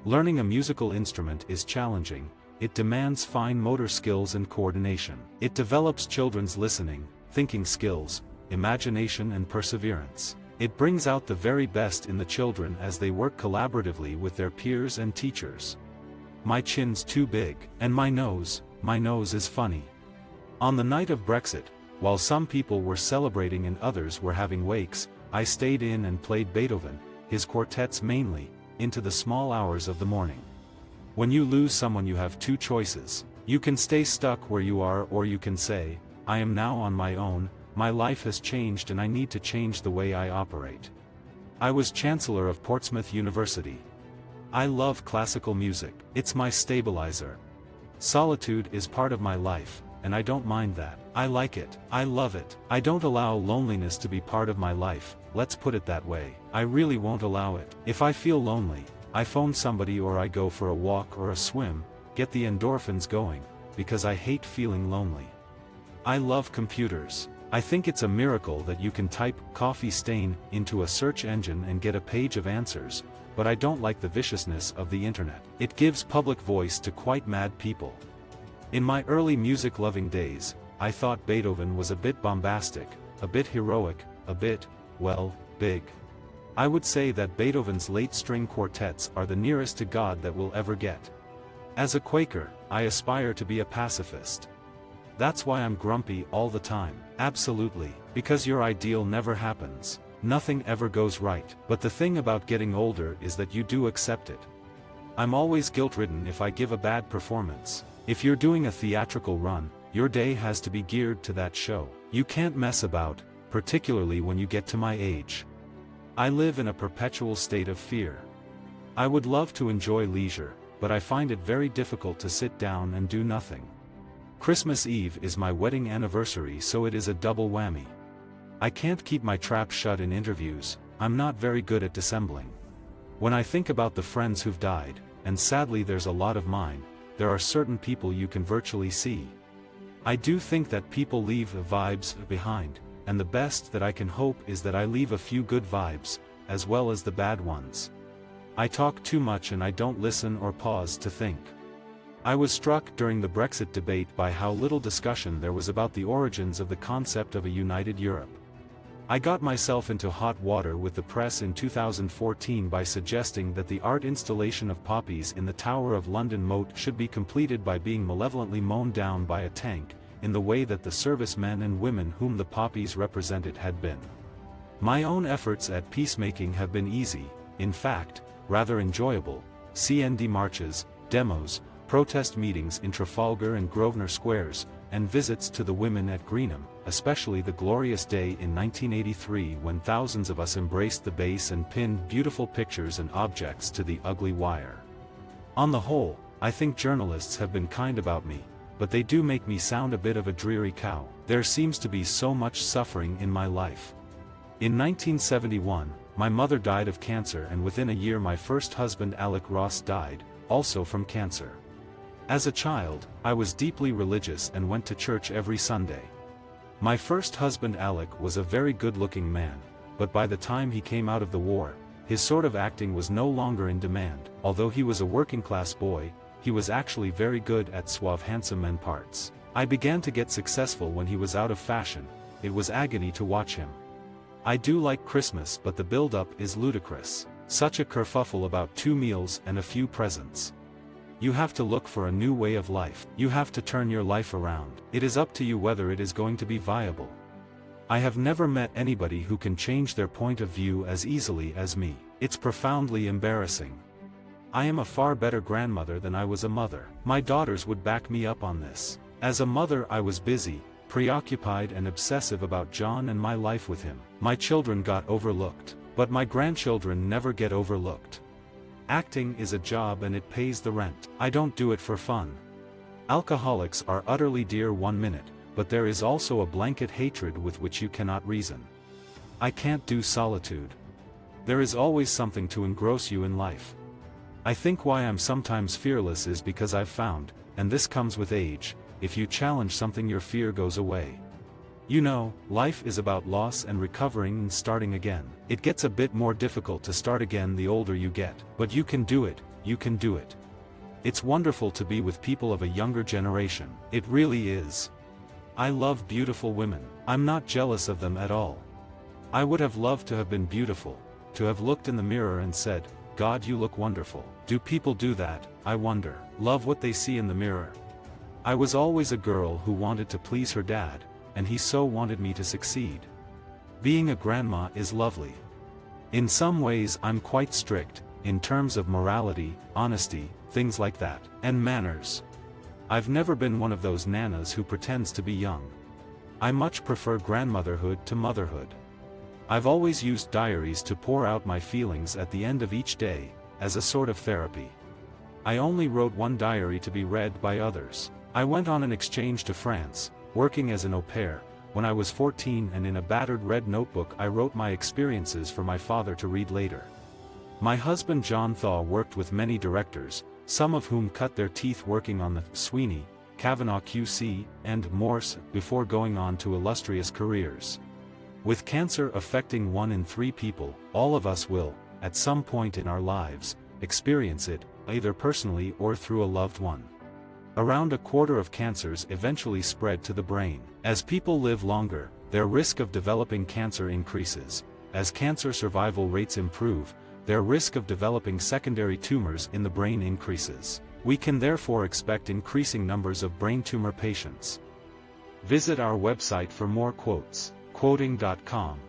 Learning a musical instrument is challenging. It demands fine motor skills and coordination. It develops children's listening, thinking skills, imagination and perseverance. It brings out the very best in the children as they work collaboratively with their peers and teachers. My chin's too big, and my nose is funny. On the night of Brexit, while some people were celebrating and others were having wakes, I stayed in and played Beethoven, his quartets mainly, into the small hours of the morning. When you lose someone you have two choices. You can stay stuck where you are, or you can say, I am now on my own, my life has changed and I need to change the way I operate. I was chancellor of Portsmouth University. I love classical music, it's my stabiliser. Solitude is part of my life, and I don't mind that. I like it, I love it. I don't allow loneliness to be part of my life, let's put it that way. I really won't allow it. If I feel lonely, I phone somebody or I go for a walk or a swim, get the endorphins going, because I hate feeling lonely. I love computers. I think it's a miracle that you can type "coffee stain" into a search engine and get a page of answers, but I don't like the viciousness of the internet. It gives public voice to quite mad people. In my early music-loving days, I thought Beethoven was a bit bombastic, a bit heroic, a bit, well, big. I would say that Beethoven's late string quartets are the nearest to God that we'll ever get. As a Quaker, I aspire to be a pacifist. That's why I'm grumpy all the time. Absolutely, because your ideal never happens. Nothing ever goes right. But the thing about getting older is that you do accept it. I'm always guilt-ridden if I give a bad performance. If you're doing a theatrical run, your day has to be geared to that show. You can't mess about, particularly when you get to my age. I live in a perpetual state of fear. I would love to enjoy leisure, but I find it very difficult to sit down and do nothing. Christmas Eve is my wedding anniversary, so it is a double whammy. I can't keep my trap shut in interviews, I'm not very good at dissembling. When I think about the friends who've died, and sadly there's a lot of mine, there are certain people you can virtually see. I do think that people leave vibes behind, and the best that I can hope is that I leave a few good vibes, as well as the bad ones. I talk too much and I don't listen or pause to think. I was struck during the Brexit debate by how little discussion there was about the origins of the concept of a united Europe. I got myself into hot water with the press in 2014 by suggesting that the art installation of poppies in the Tower of London Moat should be completed by being malevolently mown down by a tank, in the way that the servicemen and women whom the poppies represented had been. My own efforts at peacemaking have been easy, in fact, rather enjoyable. CND marches, demos, protest meetings in Trafalgar and Grosvenor Squares, and visits to the women at Greenham, especially the glorious day in 1983 when thousands of us embraced the base and pinned beautiful pictures and objects to the ugly wire. On the whole, I think journalists have been kind about me, but they do make me sound a bit of a dreary cow. There seems to be so much suffering in my life. In 1971, my mother died of cancer, and within a year my first husband Alec Ross died, also from cancer. As a child, I was deeply religious and went to church every Sunday. My first husband Alec was a very good-looking man, but by the time he came out of the war, his sort of acting was no longer in demand. Although he was a working-class boy, he was actually very good at suave handsome men parts. I began to get successful when he was out of fashion. It was agony to watch him. I do like Christmas, but the build-up is ludicrous. Such a kerfuffle about 2 meals and a few presents. You have to look for a new way of life. You have to turn your life around. It is up to you whether it is going to be viable. I have never met anybody who can change their point of view as easily as me. It's profoundly embarrassing. I am a far better grandmother than I was a mother. My daughters would back me up on this. As a mother I was busy, preoccupied and obsessive about John and my life with him. My children got overlooked. But my grandchildren never get overlooked. Acting is a job and it pays the rent. I don't do it for fun. Alcoholics are utterly dear 1 minute, but there is also a blanket hatred with which you cannot reason. I can't do solitude. There is always something to engross you in life. I think why I'm sometimes fearless is because I've found, and this comes with age, if you challenge something your fear goes away. You know, life is about loss and recovering and starting again. It gets a bit more difficult to start again the older you get, but you can do it, you can do it. It's wonderful to be with people of a younger generation, it really is. I love beautiful women. I'm not jealous of them at all. I would have loved to have been beautiful, to have looked in the mirror and said, God, you look wonderful. Do people do that, I wonder? Love what they see in the mirror? I was always a girl who wanted to please her dad, and he so wanted me to succeed. Being a grandma is lovely. In some ways I'm quite strict, in terms of morality, honesty, things like that, and manners. I've never been one of those nanas who pretends to be young. I much prefer grandmotherhood to motherhood. I've always used diaries to pour out my feelings at the end of each day, as a sort of therapy. I only wrote one diary to be read by others. I went on an exchange to France, working as an au pair, when I was 14, and in a battered red notebook I wrote my experiences for my father to read later. My husband John Thaw worked with many directors, some of whom cut their teeth working on the Sweeney, Kavanagh QC, and Morse, before going on to illustrious careers. With cancer affecting 1 in 3 people, all of us will, at some point in our lives, experience it, either personally or through a loved one. Around a quarter of cancers eventually spread to the brain. As people live longer, their risk of developing cancer increases. As cancer survival rates improve, their risk of developing secondary tumors in the brain increases. We can therefore expect increasing numbers of brain tumor patients. Visit our website for more quotes, quoting.com.